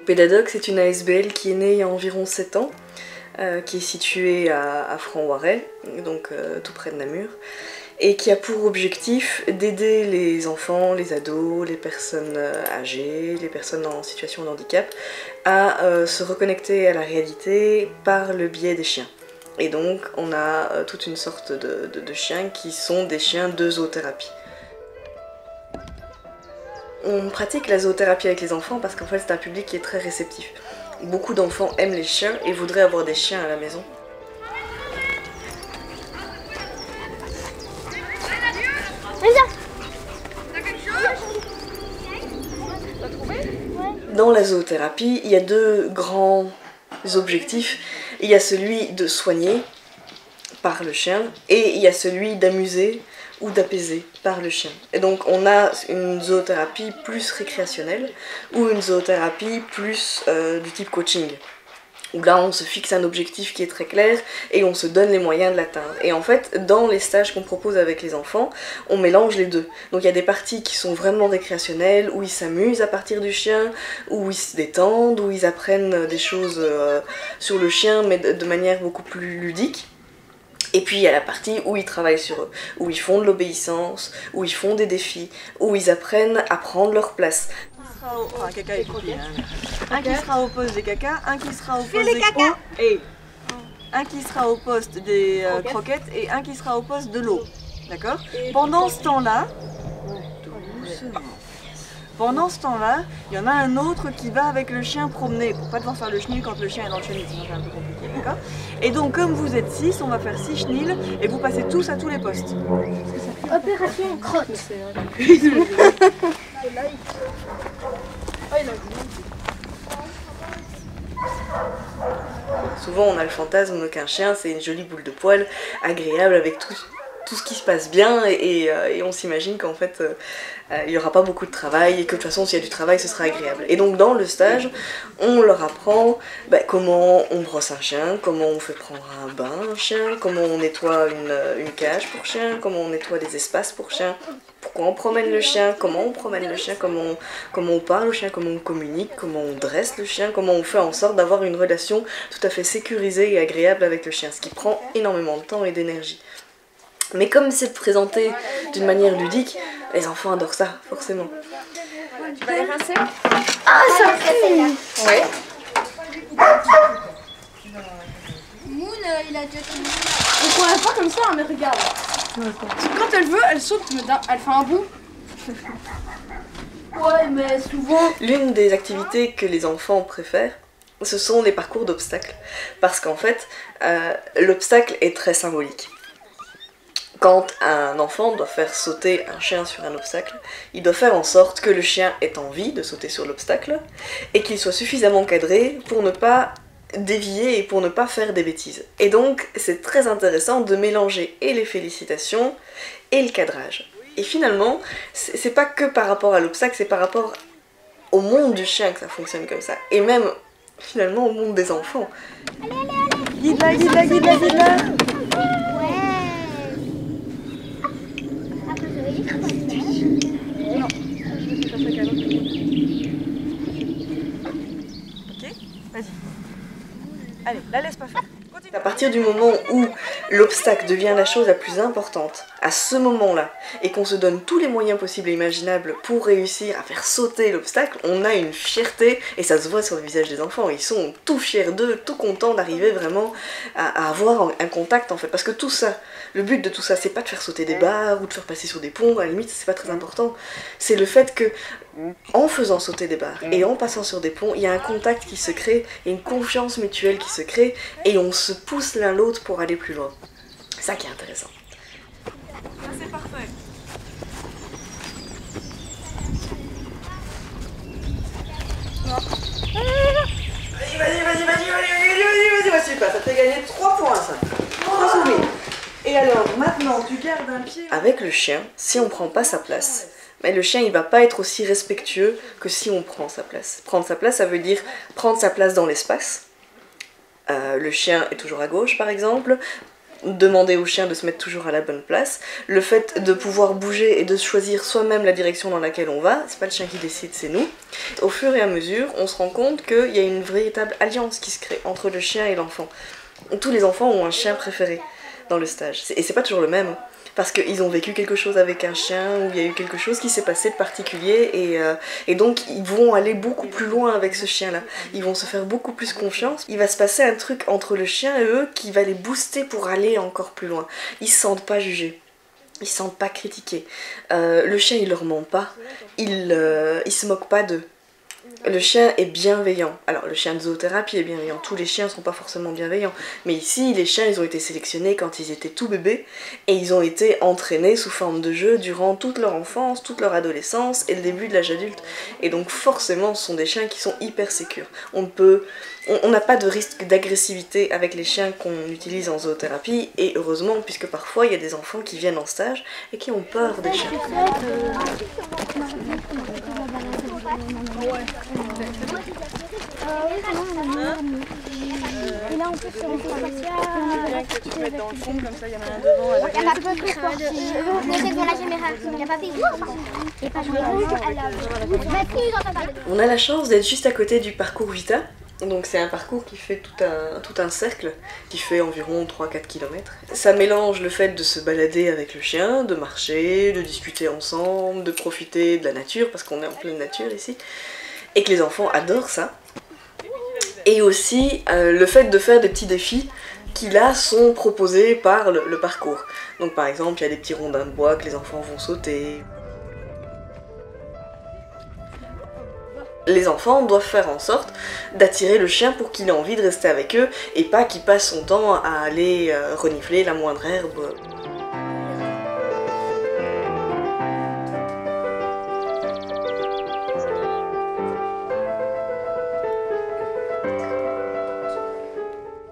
Pédadoc, c'est une ASBL qui est née il y a environ 7 ans, qui est située à Franc-Ouarez, donc tout près de Namur, et qui a pour objectif d'aider les enfants, les ados, les personnes âgées, les personnes en situation de handicap à se reconnecter à la réalité par le biais des chiens. Et donc on a toute une sorte de chiens qui sont des chiens de zoothérapie. On pratique la zoothérapie avec les enfants parce qu'en fait c'est un public qui est très réceptif. Beaucoup d'enfants aiment les chiens et voudraient avoir des chiens à la maison. Dans la zoothérapie, il y a deux grands objectifs. Il y a celui de soigner par le chien et il y a celui d'amuser ou d'apaiser par le chien. Et donc on a une zoothérapie plus récréationnelle ou une zoothérapie plus du type coaching, où là on se fixe un objectif qui est très clair et on se donne les moyens de l'atteindre. Et en fait dans les stages qu'on propose avec les enfants, on mélange les deux. Donc il y a des parties qui sont vraiment récréationnelles, où ils s'amusent à partir du chien, où ils se détendent, où ils apprennent des choses sur le chien mais de manière beaucoup plus ludique. Et puis il y a la partie où ils travaillent sur eux, où ils font de l'obéissance, où ils font des défis, où ils apprennent à prendre leur place. Un qui sera au poste des caca, un qui sera au poste des caca, et un qui sera au poste des croquettes et un qui sera au poste de l'eau. D'accord? Pendant ce temps-là, il y en a un autre qui va avec le chien promener pour pas devoir faire le chenil quand le chien est dans le chenil, sinon c'est un peu compliqué, d'accord? Et donc comme vous êtes 6, on va faire 6 chenils et vous passez tous à tous les postes. Opération crotte. Souvent on a le fantasme qu'un chien c'est une jolie boule de poils agréable avec tout ce qui se passe bien et on s'imagine qu'en fait il n'y aura pas beaucoup de travail et que de toute façon s'il y a du travail ce sera agréable. Et donc dans le stage on leur apprend comment on brosse un chien, comment on fait prendre un bain un chien, comment on nettoie une cage pour chien, comment on nettoie des espaces pour chien, pourquoi on promène le chien, comment on promène le chien, comment on parle au chien, comment on communique, comment on dresse le chien, comment on fait en sorte d'avoir une relation tout à fait sécurisée et agréable avec le chien, ce qui prend énormément de temps et d'énergie. Mais comme c'est présenté d'une manière ludique, les enfants adorent ça, forcément. Tu vas les rincer? Ah, ça pue! Ouais. Moon, il a déjà fini. On pourrait pas comme ça, mais regarde. Quand elle veut, elle saute, elle fait un bond. Ouais, mais souvent... L'une des activités que les enfants préfèrent, ce sont les parcours d'obstacles. Parce qu'en fait, l'obstacle est très symbolique. Quand un enfant doit faire sauter un chien sur un obstacle, il doit faire en sorte que le chien ait envie de sauter sur l'obstacle et qu'il soit suffisamment cadré pour ne pas dévier et pour ne pas faire des bêtises. Et donc c'est très intéressant de mélanger et les félicitations et le cadrage. Et finalement, c'est pas que par rapport à l'obstacle, c'est par rapport au monde du chien que ça fonctionne comme ça. Et même finalement au monde des enfants. Allez, allez, allez! Guide-la, guide-la, guide-la, guide-la! Non. Ok, vas-y. Allez, la laisse pas faire. Continue. À partir du moment où l'obstacle devient la chose la plus importante, à ce moment-là, et qu'on se donne tous les moyens possibles et imaginables pour réussir à faire sauter l'obstacle, on a une fierté, et ça se voit sur le visage des enfants, ils sont tout fiers d'eux, tout contents d'arriver vraiment à avoir un contact en fait, parce que tout ça, le but de tout ça, c'est pas de faire sauter des barres ou de faire passer sur des ponts, à la limite c'est pas très important, c'est le fait que en faisant sauter des barres et en passant sur des ponts, il y a un contact qui se crée, il y a une confiance mutuelle qui se crée et on se pousse l'un l'autre pour aller plus loin. C'est ça qui est intéressant. Ça c'est parfait. Vas-y, ça te fait gagner 3 points ça. 3 souvenirs. Et alors, maintenant, tu gardes un pied... Avec le chien, si on prend pas sa place, Mais le chien, il va pas être aussi respectueux que si on prend sa place. Prendre sa place, ça veut dire prendre sa place dans l'espace. Le chien est toujours à gauche, par exemple. Demander au chien de se mettre toujours à la bonne place. Le fait de pouvoir bouger et de choisir soi-même la direction dans laquelle on va, c'est pas le chien qui décide, c'est nous. Au fur et à mesure, on se rend compte qu'il y a une véritable alliance qui se crée entre le chien et l'enfant. Tous les enfants ont un chien préféré dans le stage. Et c'est pas toujours le même. Parce qu'ils ont vécu quelque chose avec un chien, ou il y a eu quelque chose qui s'est passé de particulier, et donc ils vont aller beaucoup plus loin avec ce chien-là. Ils vont se faire beaucoup plus confiance. Il va se passer un truc entre le chien et eux qui va les booster pour aller encore plus loin. Ils se sentent pas jugés. Ils se sentent pas critiqués. Le chien, il leur ment pas. Il se moque pas d'eux. Le chien est bienveillant. Alors le chien de zoothérapie est bienveillant, tous les chiens sont pas forcément bienveillants, mais ici les chiens ils ont été sélectionnés quand ils étaient tout bébés et ils ont été entraînés sous forme de jeu durant toute leur enfance, toute leur adolescence et le début de l'âge adulte. Et donc forcément ce sont des chiens qui sont hyper sécures. On n'a pas de risque d'agressivité avec les chiens qu'on utilise en zoothérapie, et heureusement, puisque parfois il y a des enfants qui viennent en stage et qui ont peur des chiens. Et là, on peut se mettre que tu te mettes dans le fond, comme ça, il y en a un devant. Il n'y a pas de devant la caméra. Il n'y a pas On a la chance d'être juste à côté du parcours Vita. Donc c'est un parcours qui fait tout un cercle, qui fait environ 3-4 km. Ça mélange le fait de se balader avec le chien, de marcher, de discuter ensemble, de profiter de la nature, parce qu'on est en pleine nature ici, et que les enfants adorent ça. Et aussi le fait de faire des petits défis qui là sont proposés par le parcours. Donc par exemple, il y a des petits rondins de bois que les enfants vont sauter. Les enfants doivent faire en sorte d'attirer le chien pour qu'il ait envie de rester avec eux et pas qu'il passe son temps à aller renifler la moindre herbe.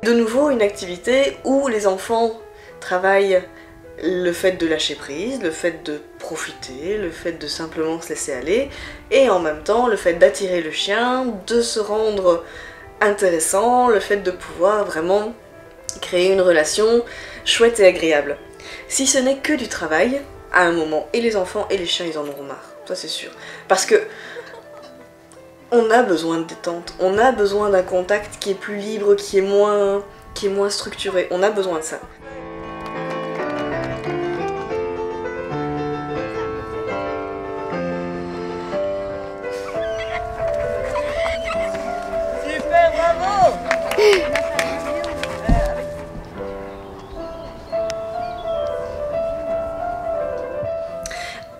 De nouveau, une activité où les enfants travaillent le fait de lâcher prise, le fait de profiter, le fait de simplement se laisser aller, et en même temps le fait d'attirer le chien, de se rendre intéressant, le fait de pouvoir vraiment créer une relation chouette et agréable. Si ce n'est que du travail, à un moment, et les enfants et les chiens ils en auront marre, ça c'est sûr. Parce que on a besoin de détente, on a besoin d'un contact qui est plus libre, qui est moins structuré, on a besoin de ça. Super, bravo!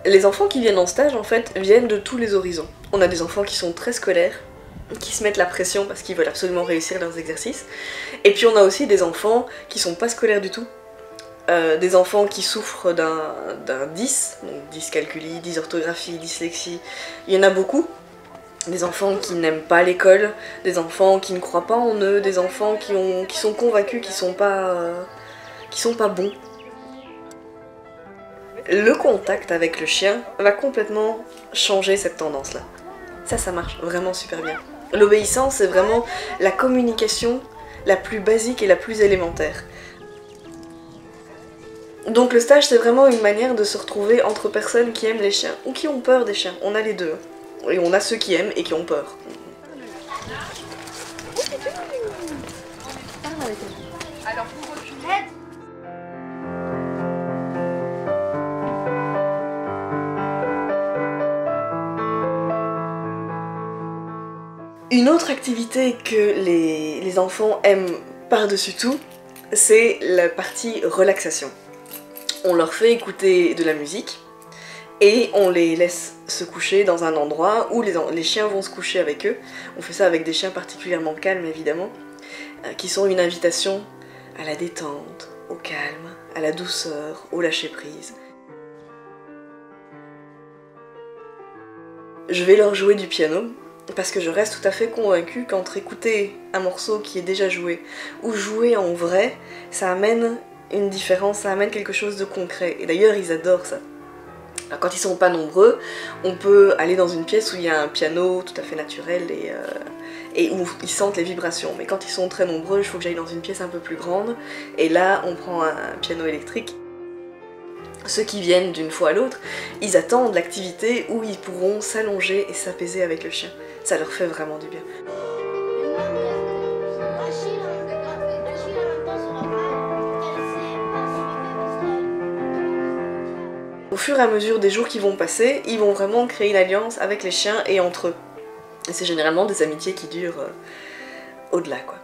Les enfants qui viennent en stage, en fait, viennent de tous les horizons. On a des enfants qui sont très scolaires, qui se mettent la pression parce qu'ils veulent absolument réussir leurs exercices. Et puis on a aussi des enfants qui sont pas scolaires du tout. Des enfants qui souffrent d'un 10, donc dyscalculie, dysorthographie, dyslexie. Il y en a beaucoup. Des enfants qui n'aiment pas l'école, des enfants qui ne croient pas en eux, des enfants qui sont convaincus qu'ils sont pas bons. Le contact avec le chien va complètement changer cette tendance-là. Ça marche vraiment super bien. L'obéissance, c'est vraiment la communication la plus basique et la plus élémentaire. Donc le stage, c'est vraiment une manière de se retrouver entre personnes qui aiment les chiens ou qui ont peur des chiens. On a les deux. Et on a ceux qui aiment et qui ont peur. Alors, vous reculez. Une autre activité que les enfants aiment par-dessus tout, c'est la partie relaxation. On leur fait écouter de la musique et on les laisse se coucher dans un endroit où les chiens vont se coucher avec eux. On fait ça avec des chiens particulièrement calmes évidemment, qui sont une invitation à la détente, au calme, à la douceur, au lâcher-prise. Je vais leur jouer du piano, parce que je reste tout à fait convaincue qu'entre écouter un morceau qui est déjà joué ou jouer en vrai, ça amène une différence, ça amène quelque chose de concret. Et d'ailleurs, ils adorent ça. Alors, quand ils sont pas nombreux, on peut aller dans une pièce où il y a un piano tout à fait naturel et où ils sentent les vibrations. Mais quand ils sont très nombreux, il faut que j'aille dans une pièce un peu plus grande. Et là, on prend un piano électrique. Ceux qui viennent d'une fois à l'autre, ils attendent l'activité où ils pourront s'allonger et s'apaiser avec le chien. Ça leur fait vraiment du bien. Au fur et à mesure des jours qui vont passer, ils vont vraiment créer une alliance avec les chiens et entre eux. Et c'est généralement des amitiés qui durent au-delà, quoi.